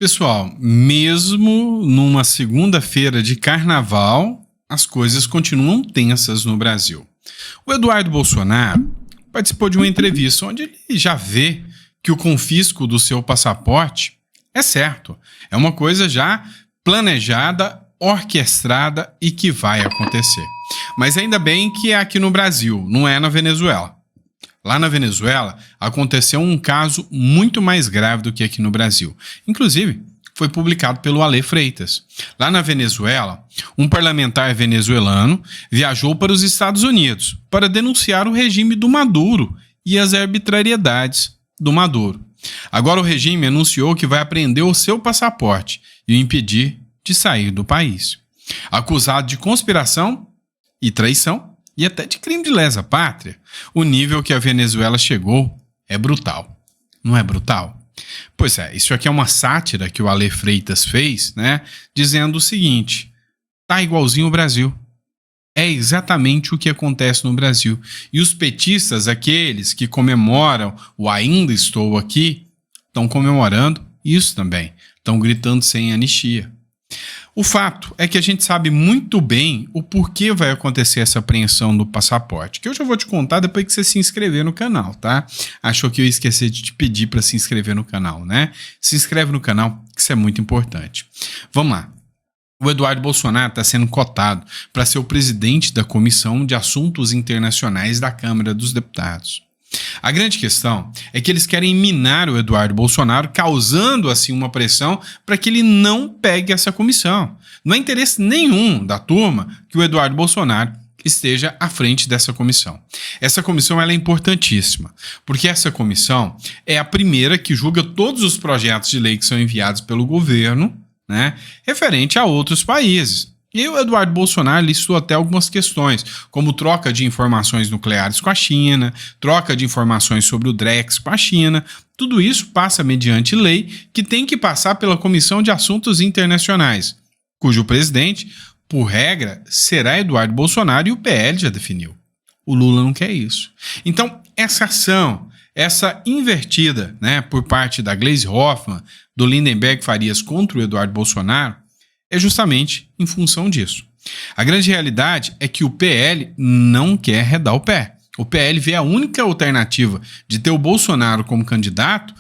Pessoal, mesmo numa segunda-feira de carnaval, as coisas continuam tensas no Brasil. O Eduardo Bolsonaro participou de uma entrevista onde ele já vê que o confisco do seu passaporte é certo. É uma coisa já planejada, orquestrada e que vai acontecer. Mas ainda bem que é aqui no Brasil, não é na Venezuela. Lá na Venezuela, aconteceu um caso muito mais grave do que aqui no Brasil. Inclusive, foi publicado pelo Ale Freitas. Lá na Venezuela, um parlamentar venezuelano viajou para os Estados Unidos para denunciar o regime do Maduro e as arbitrariedades do Maduro. Agora o regime anunciou que vai apreender o seu passaporte e o impedir de sair do país. Acusado de conspiração e traição, e até de crime de lesa pátria, o nível que a Venezuela chegou é brutal. Não é brutal? Pois é, isso aqui é uma sátira que o Ale Freitas fez, né? Dizendo o seguinte: tá igualzinho o Brasil. É exatamente o que acontece no Brasil. E os petistas, aqueles que comemoram o ainda estou aqui, estão comemorando isso também. Estão gritando sem anistia. O fato é que a gente sabe muito bem o porquê vai acontecer essa apreensão do passaporte, que eu já vou te contar depois que você se inscrever no canal, tá? Achou que eu ia esquecer de te pedir para se inscrever no canal, né? Se inscreve no canal, que isso é muito importante. Vamos lá. O Eduardo Bolsonaro está sendo cotado para ser o presidente da Comissão de Assuntos Internacionais da Câmara dos Deputados. A grande questão é que eles querem minar o Eduardo Bolsonaro, causando assim uma pressão para que ele não pegue essa comissão. Não é interesse nenhum da turma que o Eduardo Bolsonaro esteja à frente dessa comissão. Essa comissão ela é importantíssima, porque essa comissão é a primeira que julga todos os projetos de lei que são enviados pelo governo, né, referente a outros países. E o Eduardo Bolsonaro listou até algumas questões, como troca de informações nucleares com a China, troca de informações sobre o Drex com a China. Tudo isso passa mediante lei que tem que passar pela Comissão de Assuntos Internacionais, cujo presidente, por regra, será Eduardo Bolsonaro e o PL já definiu. O Lula não quer isso. Então, essa ação, essa invertida, né, por parte da Gleisi Hoffmann, do Lindenberg Farias contra o Eduardo Bolsonaro, é justamente em função disso. A grande realidade é que o PL não quer arredar o pé. O PL vê a única alternativa de ter o Bolsonaro como candidato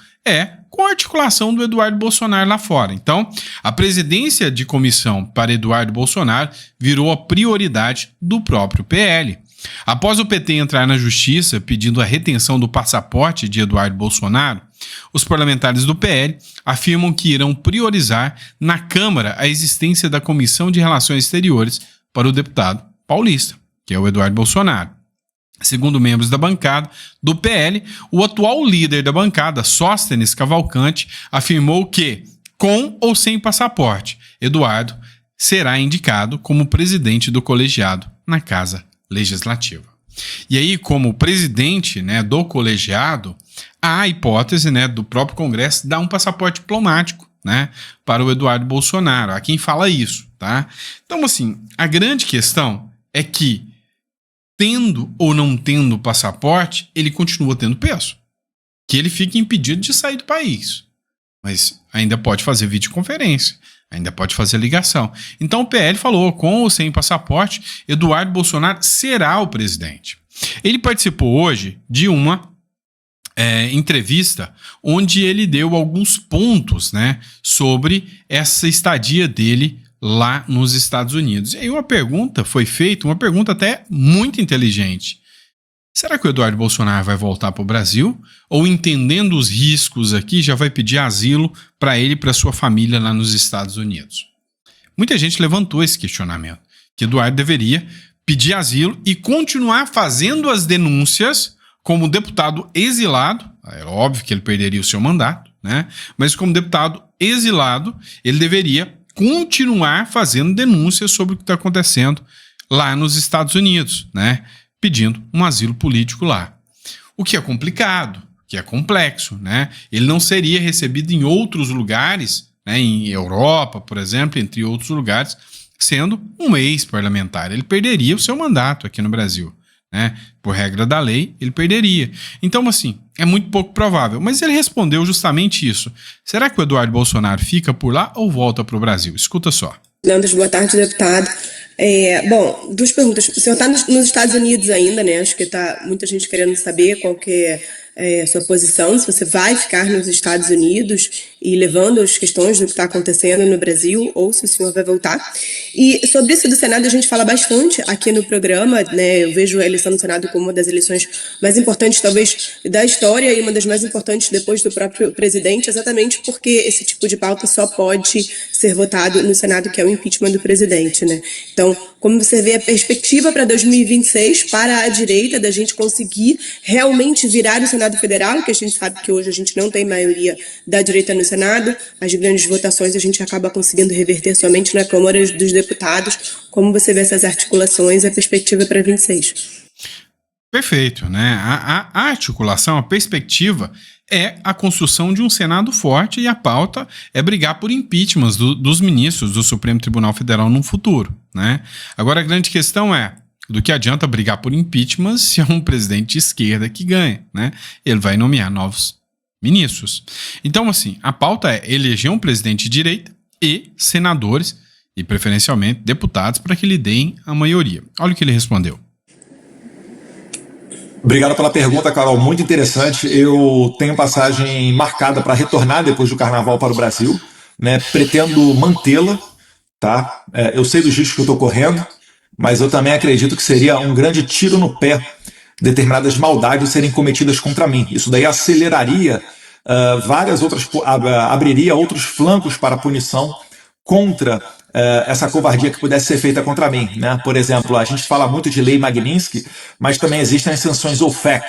com a articulação do Eduardo Bolsonaro lá fora. Então, a presidência de comissão para Eduardo Bolsonaro virou a prioridade do próprio PL. Após o PT entrar na justiça pedindo a retenção do passaporte de Eduardo Bolsonaro, os parlamentares do PL afirmam que irão priorizar na Câmara a existência da Comissão de Relações Exteriores para o deputado paulista, que é o Eduardo Bolsonaro. Segundo membros da bancada do PL, o atual líder da bancada, Sóstenes Cavalcante, afirmou que, com ou sem passaporte, Eduardo será indicado como presidente do colegiado na Casa Legislativa. E aí, como presidente, né, do colegiado, há a hipótese, né, do próprio Congresso dar um passaporte diplomático, né, para o Eduardo Bolsonaro. Há quem fala isso, tá? Então, assim, a grande questão é que, tendo ou não tendo passaporte, ele continua tendo peso. Que ele fique impedido de sair do país. Mas ainda pode fazer videoconferência. Ainda pode fazer ligação. Então o PL falou, com ou sem passaporte, Eduardo Bolsonaro será o presidente. Ele participou hoje de uma entrevista onde ele deu alguns pontos, né, sobre essa estadia dele lá nos Estados Unidos. E aí uma pergunta foi feita, uma pergunta até muito inteligente. Será que o Eduardo Bolsonaro vai voltar para o Brasil? Ou, entendendo os riscos aqui, já vai pedir asilo para ele e para sua família lá nos Estados Unidos? Muita gente levantou esse questionamento, que Eduardo deveria pedir asilo e continuar fazendo as denúncias como deputado exilado. É óbvio que ele perderia o seu mandato, né? Mas como deputado exilado, ele deveria continuar fazendo denúncias sobre o que está acontecendo lá nos Estados Unidos, né? Pedindo um asilo político lá. O que é complicado, que é complexo, né? Ele não seria recebido em outros lugares, né, em Europa, por exemplo, entre outros lugares, sendo um ex-parlamentar. Ele perderia o seu mandato aqui no Brasil, né? Por regra da lei, ele perderia. Então, assim, é muito pouco provável. Mas ele respondeu justamente isso. Será que o Eduardo Bolsonaro fica por lá ou volta para o Brasil? Escuta só. Leandro, boa tarde, deputado. Bom, duas perguntas. O senhor está nos Estados Unidos ainda, né? Acho que está muita gente querendo saber qual que é a sua posição, se você vai ficar nos Estados Unidos e levando as questões do que está acontecendo no Brasil, ou se o senhor vai voltar. E sobre isso do Senado, a gente fala bastante aqui no programa, né? Eu vejo a eleição do Senado como uma das eleições mais importantes, talvez, da história e uma das mais importantes depois do próprio presidente, exatamente porque esse tipo de pauta só pode ser votado no Senado, que é o impeachment do presidente, né? Então, como você vê a perspectiva para 2026 para a direita da gente conseguir realmente virar o Senado Federal, que a gente sabe que hoje a gente não tem maioria da direita no Senado, as grandes votações a gente acaba conseguindo reverter somente na Câmara dos Deputados. Como você vê essas articulações e a perspectiva para 26? Perfeito, né? A articulação, a perspectiva é a construção de um Senado forte e a pauta é brigar por impeachments dos ministros do Supremo Tribunal Federal no futuro, né? Agora a grande questão é, do que adianta brigar por impeachment se é um presidente de esquerda que ganha, né? Ele vai nomear novos ministros. Então, assim, a pauta é eleger um presidente de direita e senadores, e preferencialmente deputados, para que lhe deem a maioria. Olha o que ele respondeu. Obrigado pela pergunta, Carol. Muito interessante. Eu tenho passagem marcada para retornar depois do Carnaval para o Brasil, né? Pretendo mantê-la, tá? Eu sei dos riscos que eu estou correndo, mas eu também acredito que seria um grande tiro no pé determinadas maldades serem cometidas contra mim. Isso daí aceleraria várias outras, abriria outros flancos para punição contra essa covardia que pudesse ser feita contra mim, né? Por exemplo, a gente fala muito de lei Magnitsky, mas também existem as sanções OFAC.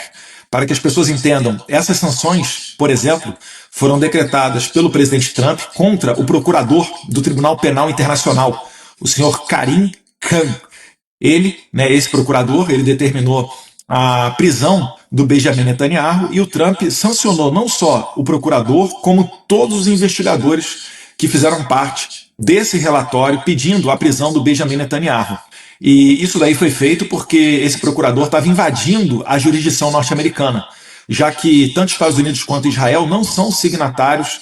Para que as pessoas entendam, essas sanções, por exemplo, foram decretadas pelo presidente Trump contra o procurador do Tribunal Penal Internacional, o senhor Karim Khan. Ele, né, esse procurador, ele determinou a prisão do Benjamin Netanyahu e o Trump sancionou não só o procurador, como todos os investigadores que fizeram parte desse relatório pedindo a prisão do Benjamin Netanyahu. E isso daí foi feito porque esse procurador estava invadindo a jurisdição norte-americana, já que tanto Estados Unidos quanto Israel não são signatários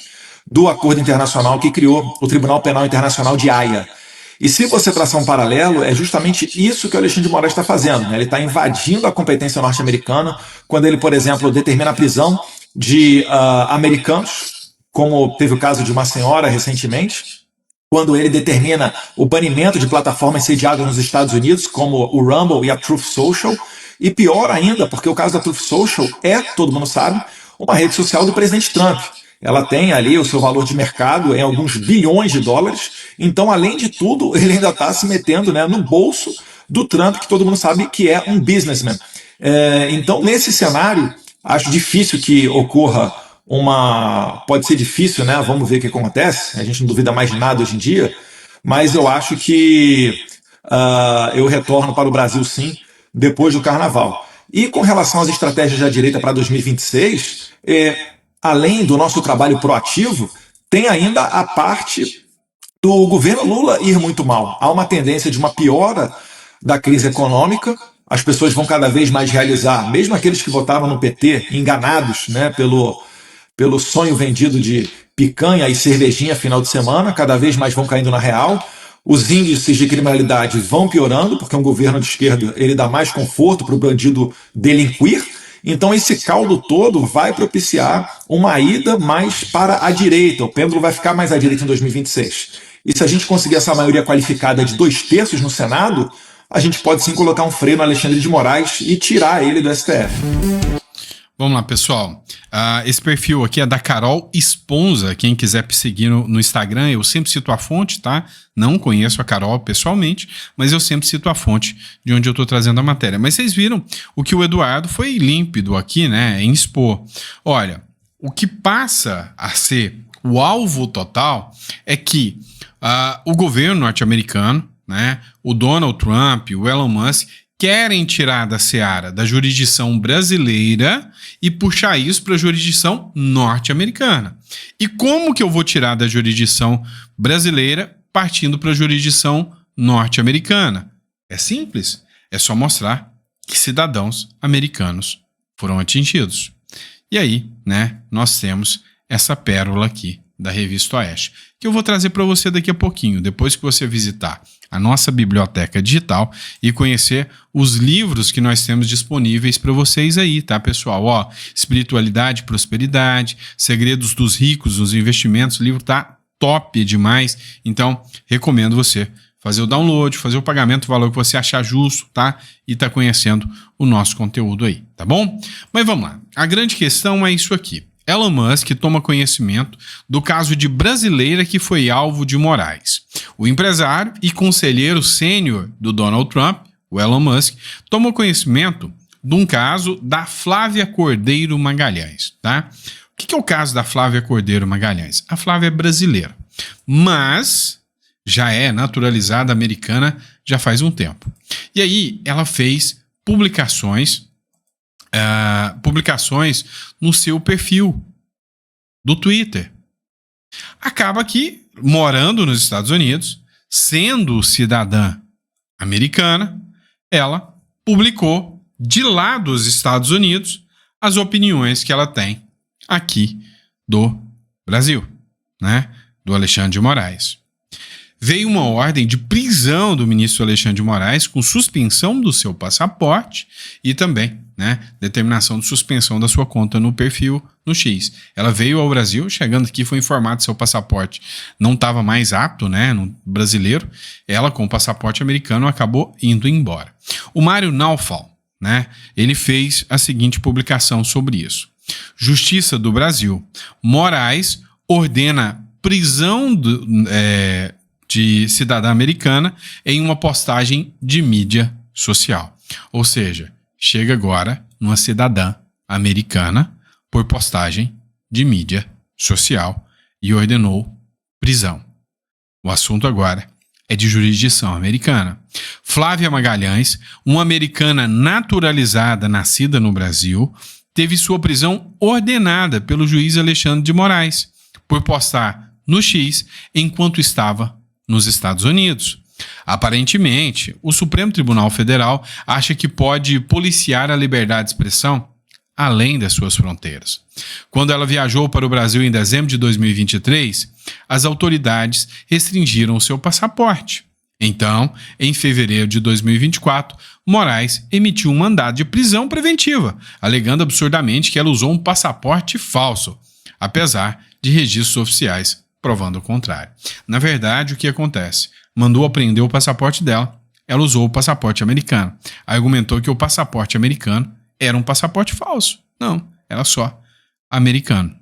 do acordo internacional que criou o Tribunal Penal Internacional de Haia. E se você traçar um paralelo, é justamente isso que o Alexandre de Moraes está fazendo, né? Ele está invadindo a competência norte-americana quando ele, por exemplo, determina a prisão de americanos, como teve o caso de uma senhora recentemente, quando ele determina o banimento de plataformas sediadas nos Estados Unidos, como o Rumble e a Truth Social, e pior ainda, porque o caso da Truth Social é, todo mundo sabe, uma rede social do presidente Trump. Ela tem ali o seu valor de mercado em alguns bilhões de dólares, então, além de tudo, ele ainda está se metendo, né, no bolso do Trump, que todo mundo sabe que é um businessman. Então, nesse cenário, acho difícil que ocorra pode ser difícil, né? Vamos ver o que acontece. A gente não duvida mais de nada hoje em dia, mas eu acho que eu retorno para o Brasil sim, depois do Carnaval. E com relação às estratégias da direita para 2026, além do nosso trabalho proativo, tem ainda a parte do governo Lula ir muito mal. Há uma tendência de uma piora da crise econômica. As pessoas vão cada vez mais realizar, mesmo aqueles que votavam no PT, enganados, né, pelo sonho vendido de picanha e cervejinha final de semana, cada vez mais vão caindo na real. Os índices de criminalidade vão piorando, porque um governo de esquerda ele dá mais conforto para o bandido delinquir. Então esse caldo todo vai propiciar uma ida mais para a direita. O pêndulo vai ficar mais à direita em 2026. E se a gente conseguir essa maioria qualificada de 2/3 no Senado, a gente pode sim colocar um freio no Alexandre de Moraes e tirar ele do STF. Vamos lá, pessoal. Esse perfil aqui é da Carol Esponza. Quem quiser me seguir no Instagram, eu sempre cito a fonte, tá? Não conheço a Carol pessoalmente, mas eu sempre cito a fonte de onde eu tô trazendo a matéria. Mas vocês viram o que o Eduardo foi límpido aqui, né? Em expor. Olha, o que passa a ser o alvo total é que o governo norte-americano, né? O Donald Trump, o Elon Musk, querem tirar da seara da jurisdição brasileira e puxar isso para a jurisdição norte-americana. E como que eu vou tirar da jurisdição brasileira partindo para a jurisdição norte-americana? É simples, é só mostrar que cidadãos americanos foram atingidos. E aí, né, nós temos essa pérola aqui da Revista Oeste, que eu vou trazer para você daqui a pouquinho, depois que você visitar a nossa biblioteca digital e conhecer os livros que nós temos disponíveis para vocês aí, tá, pessoal? Ó, Espiritualidade e Prosperidade, Segredos dos Ricos, os Investimentos, o livro tá top demais, então recomendo você fazer o download, fazer o pagamento do valor que você achar justo, tá? E tá conhecendo o nosso conteúdo aí, tá bom? Mas vamos lá, a grande questão é isso aqui. Elon Musk toma conhecimento do caso de brasileira que foi alvo de Moraes. O empresário e conselheiro sênior do Donald Trump, o Elon Musk, tomou conhecimento de um caso da Flávia Cordeiro Magalhães, tá? O que é o caso da Flávia Cordeiro Magalhães? A Flávia é brasileira, mas já é naturalizada americana já faz um tempo. E aí ela fez publicações no seu perfil do Twitter. Acaba que, morando nos Estados Unidos, sendo cidadã americana, ela publicou de lá dos Estados Unidos as opiniões que ela tem aqui do Brasil, né? Do Alexandre de Moraes. Veio uma ordem de prisão do ministro Alexandre de Moraes com suspensão do seu passaporte e também, né, determinação de suspensão da sua conta no perfil no X. Ela veio ao Brasil, chegando aqui foi informado que seu passaporte não estava mais apto, né, no brasileiro. Ela, com o passaporte americano, acabou indo embora. O Mário Naufal, né, ele fez a seguinte publicação sobre isso. Justiça do Brasil. Moraes ordena prisão de cidadã americana em uma postagem de mídia social. Ou seja, chega agora numa cidadã americana por postagem de mídia social e ordenou prisão. O assunto agora é de jurisdição americana. Flávia Magalhães, uma americana naturalizada nascida no Brasil, teve sua prisão ordenada pelo juiz Alexandre de Moraes por postar no X enquanto estava nos Estados Unidos. Aparentemente, o Supremo Tribunal Federal acha que pode policiar a liberdade de expressão além das suas fronteiras. Quando ela viajou para o Brasil em dezembro de 2023, as autoridades restringiram o seu passaporte. Então, em fevereiro de 2024, Moraes emitiu um mandado de prisão preventiva, alegando absurdamente que ela usou um passaporte falso, apesar de registros oficiais provando o contrário. Na verdade, o que acontece? Mandou apreender o passaporte dela, ela usou o passaporte americano. Argumentou que o passaporte americano era um passaporte falso. Não, era só americano.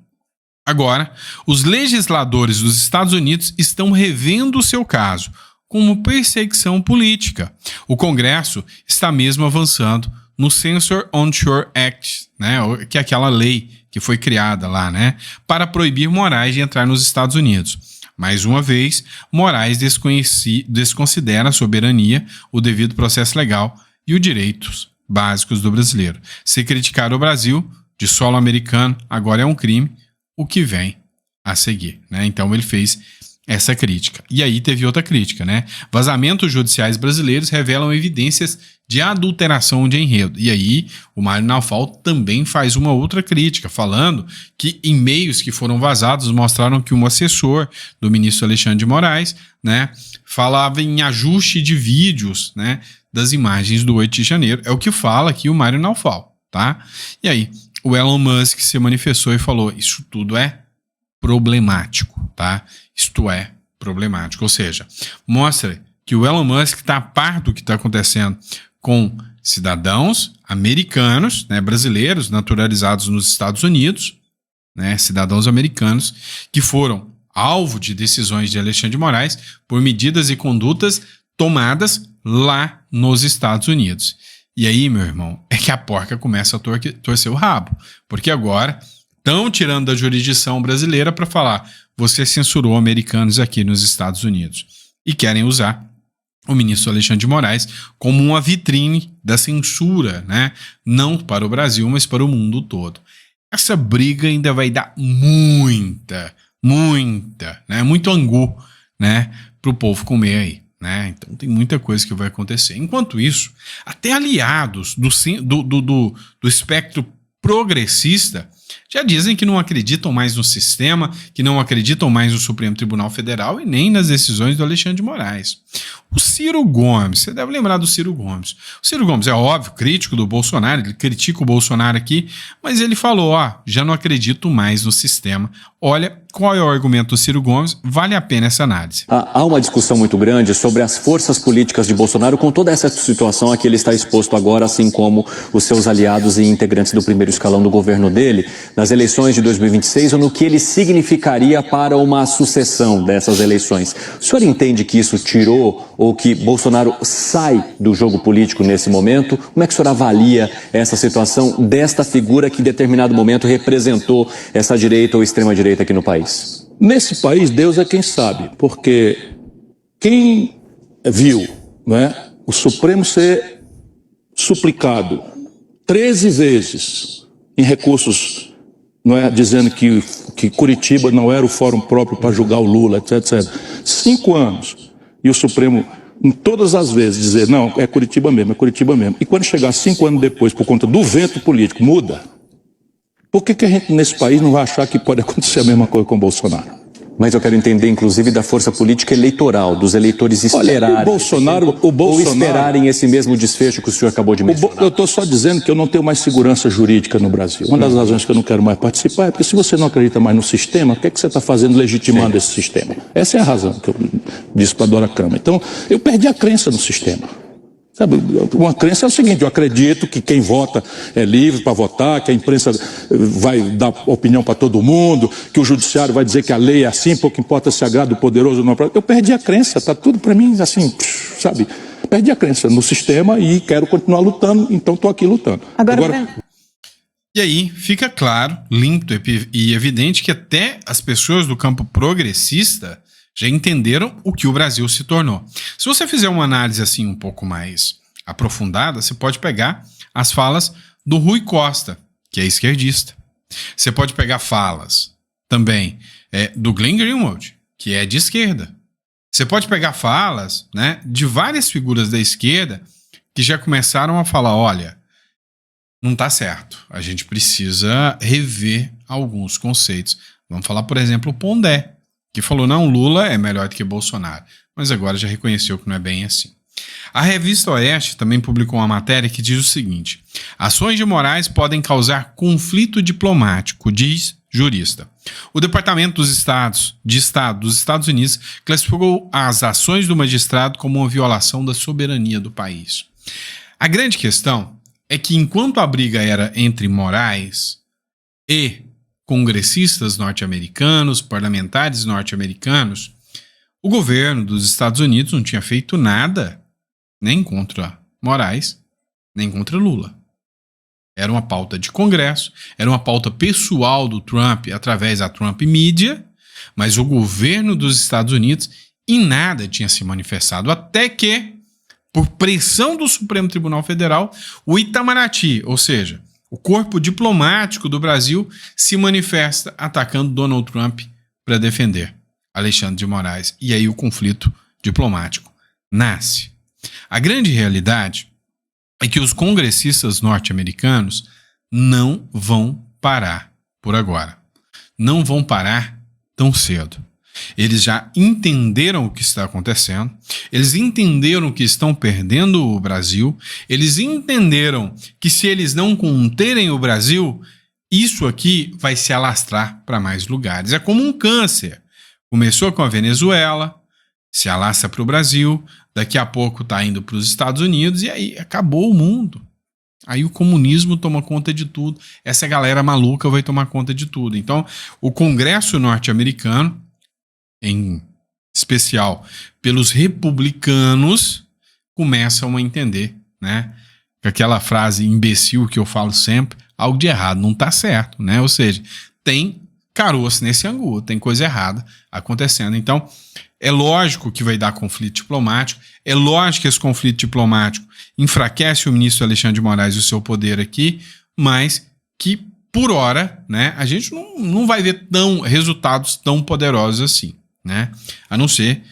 Agora, os legisladores dos Estados Unidos estão revendo o seu caso como perseguição política. O Congresso está mesmo avançando no Censor Onshore Act, né, que é aquela lei que foi criada lá, né, para proibir Moraes de entrar nos Estados Unidos. Mais uma vez, Moraes desconsidera a soberania, o devido processo legal e os direitos básicos do brasileiro. Se criticar o Brasil de solo americano agora é um crime, o que vem a seguir, né? Então ele fez essa crítica. E aí teve outra crítica, né? Vazamentos judiciais brasileiros revelam evidências de adulteração de enredo. E aí o Mário Naufal também faz uma outra crítica, falando que e-mails que foram vazados mostraram que um assessor do ministro Alexandre de Moraes, né, falava em ajuste de vídeos, né, das imagens do 8 de janeiro. É o que fala aqui o Mário Naufal, tá? E aí o Elon Musk se manifestou e falou: isso tudo é problemático, tá? Isto é problemático, ou seja, mostra que o Elon Musk está a par do que está acontecendo com cidadãos americanos, né, brasileiros naturalizados nos Estados Unidos, né, cidadãos americanos que foram alvo de decisões de Alexandre de Moraes por medidas e condutas tomadas lá nos Estados Unidos. E aí, meu irmão, é que a porca começa a torcer o rabo, porque agora estão tirando da jurisdição brasileira para falar: você censurou americanos aqui nos Estados Unidos, e querem usar o ministro Alexandre de Moraes como uma vitrine da censura, né? Não para o Brasil, mas para o mundo todo. Essa briga ainda vai dar muito angu, né, para o povo comer aí. né? Então tem muita coisa que vai acontecer. Enquanto isso, até aliados do espectro progressista já dizem que não acreditam mais no sistema, que não acreditam mais no Supremo Tribunal Federal e nem nas decisões do Alexandre de Moraes. O Ciro Gomes, você deve lembrar do Ciro Gomes. O Ciro Gomes é óbvio, crítico do Bolsonaro, ele critica o Bolsonaro aqui, mas ele falou, já não acredito mais no sistema. Olha, qual é o argumento do Ciro Gomes? Vale a pena essa análise. Há uma discussão muito grande sobre as forças políticas de Bolsonaro com toda essa situação a que ele está exposto agora, assim como os seus aliados e integrantes do primeiro escalão do governo dele, nas eleições de 2026, ou no que ele significaria para uma sucessão dessas eleições. O senhor entende que isso tirou ou que Bolsonaro sai do jogo político nesse momento? Como é que o senhor avalia essa situação desta figura que em determinado momento representou essa direita ou extrema-direita aqui no país? Nesse país, Deus é quem sabe, porque quem viu, o Supremo ser suplicado 13 vezes em recursos, dizendo que Curitiba não era o fórum próprio para julgar o Lula, etc. 5 anos. E o Supremo, em todas as vezes, dizer, não, é Curitiba mesmo, é Curitiba mesmo. E quando chegar 5 anos depois, por conta do vento político, muda. Por que a gente nesse país não vai achar que pode acontecer a mesma coisa com o Bolsonaro? Mas eu quero entender, inclusive, da força política eleitoral, dos eleitores esperarem. O Bolsonaro, ou esperarem esse mesmo desfecho que o senhor acabou de mencionar. Eu estou só dizendo que eu não tenho mais segurança jurídica no Brasil. Uma das razões que eu não quero mais participar é porque se você não acredita mais no sistema, o que é que você está fazendo legitimando esse sistema? Essa é a razão que eu disse para a Dora Câmara. Então, eu perdi a crença no sistema. Sabe, uma crença é o seguinte, eu acredito que quem vota é livre para votar, que a imprensa vai dar opinião para todo mundo, que o judiciário vai dizer que a lei é assim, pouco importa se agrada o poderoso ou não. Eu perdi a crença, está tudo para mim assim, sabe? Perdi a crença no sistema e quero continuar lutando, então estou aqui lutando. Agora... E aí fica claro, limpo e evidente que até as pessoas do campo progressista já entenderam o que o Brasil se tornou. Se você fizer uma análise assim um pouco mais aprofundada, você pode pegar as falas do Rui Costa, que é esquerdista. Você pode pegar falas também do Glenn Greenwald, que é de esquerda. Você pode pegar falas, de várias figuras da esquerda que já começaram a falar, olha, não está certo, a gente precisa rever alguns conceitos. Vamos falar, por exemplo, o Pondé, que falou, não, Lula é melhor do que Bolsonaro, mas agora já reconheceu que não é bem assim. A revista Oeste também publicou uma matéria que diz o seguinte, ações de Moraes podem causar conflito diplomático, diz jurista. O Departamento dos Estados dos Estados Unidos classificou as ações do magistrado como uma violação da soberania do país. A grande questão é que enquanto a briga era entre Moraes e congressistas norte-americanos, parlamentares norte-americanos, o governo dos Estados Unidos não tinha feito nada nem contra Moraes, nem contra Lula. Era uma pauta de Congresso, era uma pauta pessoal do Trump através da Trump Media, mas o governo dos Estados Unidos em nada tinha se manifestado, até que, por pressão do Supremo Tribunal Federal, o Itamaraty, ou seja, o corpo diplomático do Brasil, se manifesta atacando Donald Trump para defender Alexandre de Moraes. E aí o conflito diplomático nasce. A grande realidade é que os congressistas norte-americanos não vão parar por agora. Não vão parar tão cedo. Eles já entenderam o que está acontecendo, eles entenderam que estão perdendo o Brasil, eles entenderam que se eles não conterem o Brasil, isso aqui vai se alastrar para mais lugares. É como um câncer. Começou com a Venezuela, se alastra para o Brasil, daqui a pouco está indo para os Estados Unidos e aí acabou o mundo. Aí o comunismo toma conta de tudo, essa galera maluca vai tomar conta de tudo. Então, o Congresso norte-americano, em especial pelos republicanos, começam a entender, que aquela frase imbecil que eu falo sempre, algo de errado não está certo, ou seja, tem caroço nesse angu, tem coisa errada acontecendo. Então, é lógico que vai dar conflito diplomático, é lógico que esse conflito diplomático enfraquece o ministro Alexandre de Moraes e o seu poder aqui, mas que, por hora, a gente não vai ver resultados tão poderosos assim. A não ser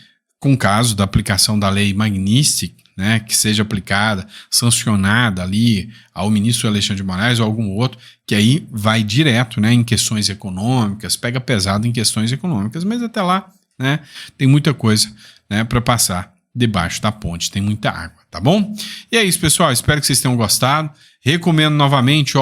com o caso da aplicação da lei Magnitsky, né, que seja aplicada, sancionada ali ao ministro Alexandre de Moraes ou algum outro, que aí vai direto, né, em questões econômicas, pega pesado em questões econômicas, mas até lá, né, tem muita coisa, né, para passar debaixo da ponte, tem muita água, tá bom? E é isso, pessoal, espero que vocês tenham gostado. Recomendo novamente,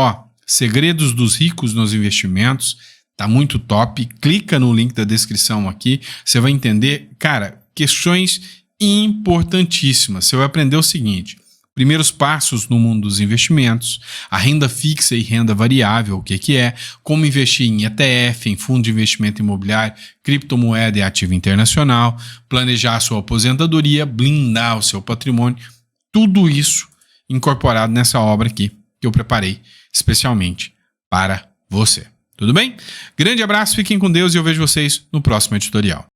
Segredos dos Ricos nos Investimentos, tá muito top. Clica no link da descrição aqui, você vai entender, cara, questões importantíssimas. Você vai aprender o seguinte: primeiros passos no mundo dos investimentos, a renda fixa e renda variável, o que é, como investir em ETF, em fundo de investimento imobiliário, criptomoeda e ativo internacional, planejar a sua aposentadoria, blindar o seu patrimônio, tudo isso incorporado nessa obra aqui que eu preparei especialmente para você. Tudo bem? Grande abraço, fiquem com Deus e eu vejo vocês no próximo editorial.